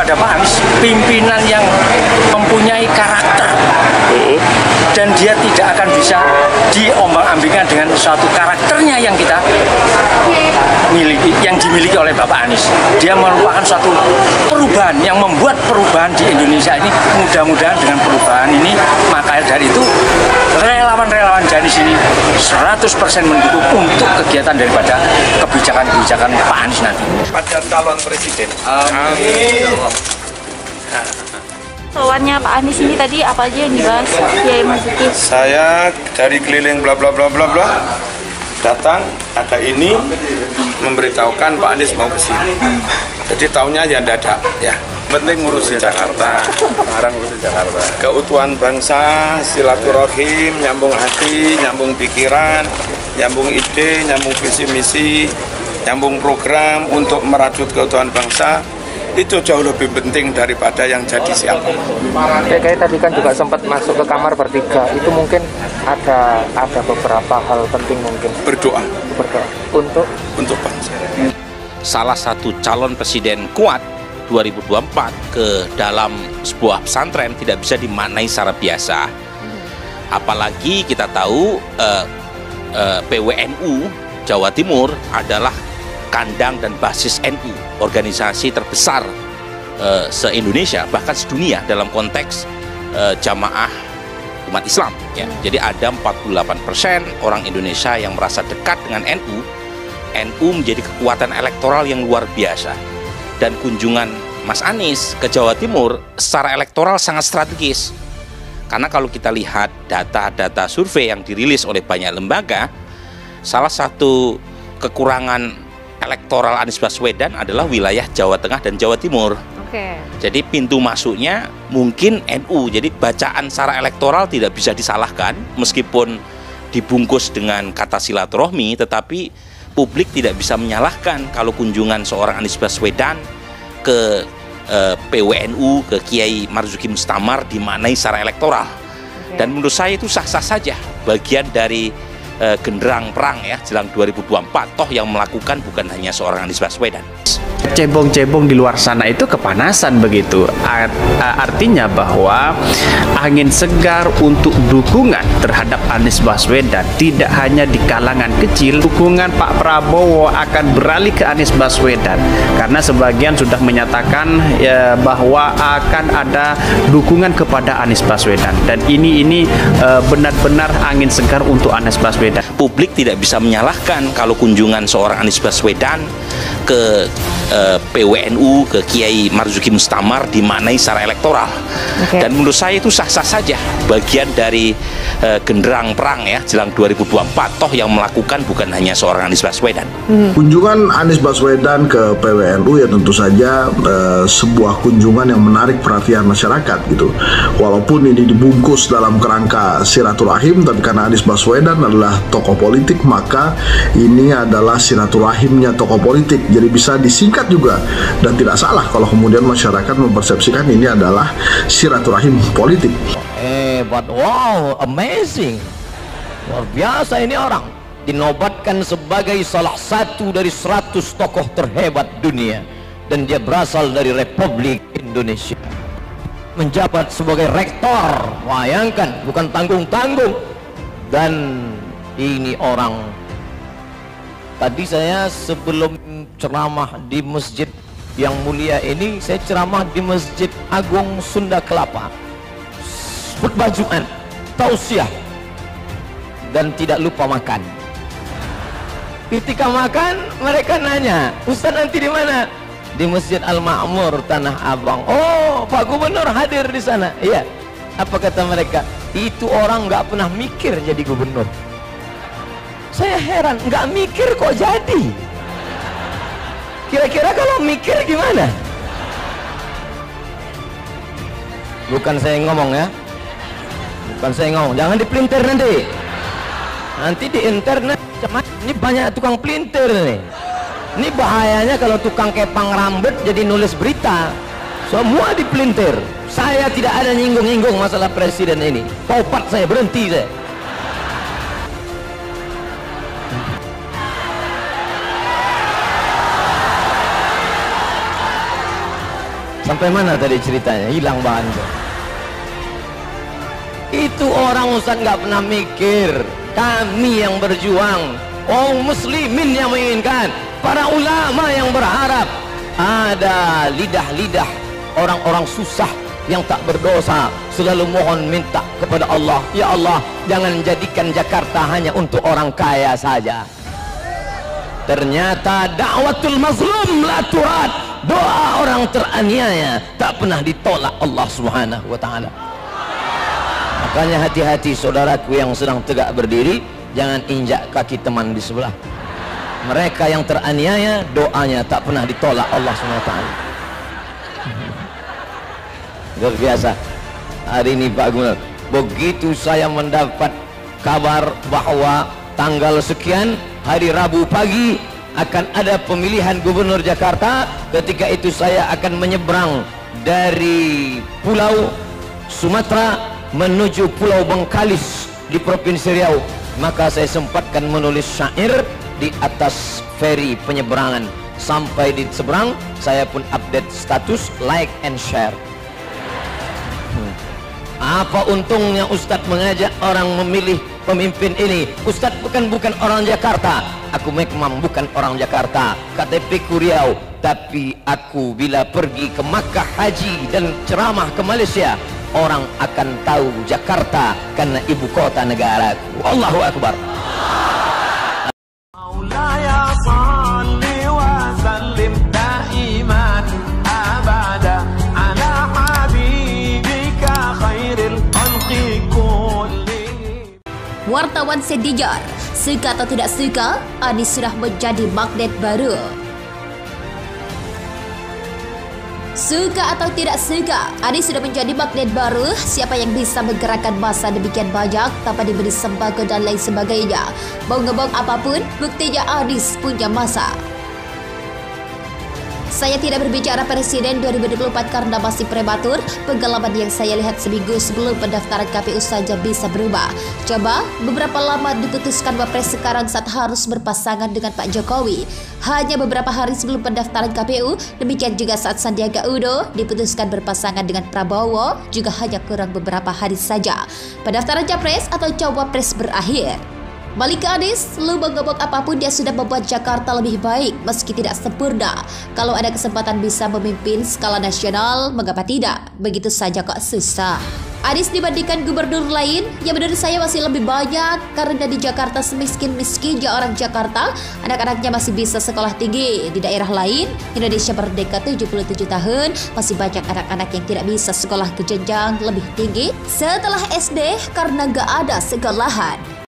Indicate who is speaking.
Speaker 1: kepada Pak Anies pimpinan yang mempunyai karakter, dan dia tidak akan bisa diombang-ambingkan dengan suatu karakternya yang kita miliki, yang dimiliki oleh Bapak Anies. Dia merupakan suatu perubahan yang membuat perubahan di Indonesia ini, mudah-mudahan dengan perubahan ini, maka dari itu relawan-relawan dari sini 100% mendukung untuk kegiatan daripada kebijakan-kebijakan Pak Anies nanti.
Speaker 2: Pada calon presiden.
Speaker 3: Amin.
Speaker 4: Soalnya Pak Anies ini tadi apa aja yang dibahas Kiai Marzuki?
Speaker 2: Saya dari keliling bla bla bla bla bla datang, ada ini memberitahukan Pak Anies mau ke sini. Jadi tahunnya ya dadak ya. Penting ngurusin Jakarta. Sekarang ngurusin Jakarta. Keutuhan bangsa, silaturahim, nyambung hati, nyambung pikiran, nyambung ide, nyambung visi misi, nyambung program untuk merajut keutuhan bangsa. Itu jauh lebih penting daripada yang jadi siapa.
Speaker 3: Kayak tadi kan juga sempat masuk ke kamar bertiga. Itu mungkin ada beberapa hal penting mungkin.
Speaker 2: Berdoa untuk bangsa.
Speaker 5: Salah satu calon presiden kuat 2024 ke dalam sebuah pesantren tidak bisa dimaknai secara biasa. Apalagi kita tahu PWNU Jawa Timur adalah kandang dan basis NU, organisasi terbesar se-Indonesia, bahkan sedunia dalam konteks jamaah umat Islam ya. Jadi ada 48% orang Indonesia yang merasa dekat dengan NU. NU menjadi kekuatan elektoral yang luar biasa, dan kunjungan Mas Anies ke Jawa Timur secara elektoral sangat strategis, karena kalau kita lihat data-data survei yang dirilis oleh banyak lembaga, salah satu kekurangan elektoral Anies Baswedan adalah wilayah Jawa Tengah dan Jawa Timur. Jadi pintu masuknya mungkin NU. Jadi bacaan secara elektoral tidak bisa disalahkan, meskipun dibungkus dengan kata silaturahmi, tetapi publik tidak bisa menyalahkan kalau kunjungan seorang Anies Baswedan ke PWNU, ke Kiai Marzuki Mustamar dimaknai secara elektoral. Dan menurut saya itu sah-sah saja, bagian dari genderang perang ya jelang 2024. Toh yang melakukan bukan hanya seorang Anies Baswedan.
Speaker 6: Cebong-cebong di luar sana itu kepanasan begitu. Artinya bahwa angin segar untuk dukungan terhadap Anies Baswedan tidak hanya di kalangan kecil. Dukungan Pak Prabowo akan beralih ke Anies Baswedan, karena sebagian sudah menyatakan bahwa akan ada dukungan kepada Anies Baswedan, dan ini benar-benar angin segar untuk Anies Baswedan.
Speaker 5: Publik tidak bisa menyalahkan kalau kunjungan seorang Anies Baswedan ke PWNU, ke Kiai Marzuki Mustamar dimaknai secara elektoral. Dan menurut saya itu sah-sah saja, bagian dari genderang perang ya jelang 2024. Toh yang melakukan bukan hanya seorang Anies Baswedan.
Speaker 7: Kunjungan Anies Baswedan ke PWNU ya tentu saja sebuah kunjungan yang menarik perhatian masyarakat gitu. Walaupun ini dibungkus dalam kerangka silaturahim, tapi karena Anies Baswedan adalah tokoh politik, maka ini adalah silaturahimnya tokoh politik. Jadi bisa disingkat juga, dan tidak salah kalau kemudian masyarakat mempersepsikan ini adalah silaturahim politik.
Speaker 8: Hebat, wow, amazing, luar biasa ini orang. Dinobatkan sebagai salah satu dari 100 tokoh terhebat dunia, dan dia berasal dari Republik Indonesia. Menjabat sebagai rektor, bayangkan, bukan tanggung-tanggung. Dan ini orang, tadi saya sebelum ceramah di masjid yang mulia ini, saya ceramah di Masjid Agung Sunda Kelapa, khutbah Jumat, tausiah, dan tidak lupa makan. Ketika makan, mereka nanya, Ustaz nanti di mana? Di Masjid Al-Ma'mur Tanah Abang. Oh, Pak Gubernur hadir di sana. Iya. Apa kata mereka? Itu orang nggak pernah mikir jadi gubernur. Saya heran, nggak mikir kok jadi. Kira-kira kalau mikir gimana? Bukan saya ngomong ya, bukan saya ngomong. Jangan dipelintir nanti. Nanti di internet, ini banyak tukang pelintir nih. Ini bahayanya kalau tukang kepang rambut jadi nulis berita. Semua dipelintir. Saya tidak ada nyinggung-nyinggung masalah presiden ini. Topat saya, berhenti saya. Sampai mana tadi ceritanya? Hilang bahan tuh. Itu orang Ustaz nggak pernah mikir. Kami yang berjuang, kaum muslimin yang menginginkan, para ulama yang berharap. Ada lidah-lidah orang-orang susah yang tak berdosa selalu mohon minta kepada Allah, ya Allah, jangan jadikan Jakarta hanya untuk orang kaya saja. Ternyata dakwatul mazlum la turad, doa orang teraniaya tak pernah ditolak Allah Subhanahu wa taala. Makanya hati-hati saudaraku yang sedang tegak berdiri, jangan injak kaki teman di sebelah. Mereka yang teraniaya, doanya tak pernah ditolak Allah Subhanahu wa taala. Luar biasa. Hari ini Pak Gubernur, begitu saya mendapat kabar bahwa tanggal sekian hari Rabu pagi akan ada pemilihan gubernur Jakarta, ketika itu saya akan menyeberang dari Pulau Sumatera menuju Pulau Bengkalis di Provinsi Riau. Maka saya sempatkan menulis syair di atas feri penyeberangan. Sampai di seberang saya pun update status like and share. Apa untungnya Ustadz mengajak orang memilih pemimpin ini? Ustadz bukan orang Jakarta, aku memang bukan orang Jakarta, KTP ku Riau, tapi aku bila pergi ke Makkah haji dan ceramah ke Malaysia, orang akan tahu Jakarta karena ibu kota negara. Allahu Akbar.
Speaker 9: Wartawan Sedijar, suka atau tidak suka, Anies sudah menjadi magnet baru. Suka atau tidak suka, Anies sudah menjadi magnet baru. Siapa yang bisa menggerakkan massa demikian banyak tanpa diberi sembako dan lain sebagainya? Mau ngebong apapun, buktinya Anies punya massa. Saya tidak berbicara Presiden 2024 karena masih prematur. Pengalaman yang saya lihat seminggu sebelum pendaftaran KPU saja bisa berubah. Coba beberapa lama diputuskan Wapres sekarang saat harus berpasangan dengan Pak Jokowi. Hanya beberapa hari sebelum pendaftaran KPU, demikian juga saat Sandiaga Uno diputuskan berpasangan dengan Prabowo, juga hanya kurang beberapa hari saja pendaftaran Capres atau Cawapres berakhir. Balik ke Anies, lu mengebok apapun dia sudah membuat Jakarta lebih baik meski tidak sempurna. Kalau ada kesempatan bisa memimpin skala nasional, mengapa tidak? Begitu saja kok susah. Anies dibandingkan gubernur lain, ya menurut saya masih lebih banyak karena di Jakarta semiskin-miskinnya orang Jakarta, anak-anaknya masih bisa sekolah tinggi. Di daerah lain, Indonesia merdeka 77 tahun, masih banyak anak-anak yang tidak bisa sekolah ke jenjang lebih tinggi setelah SD karena gak ada sekolahan.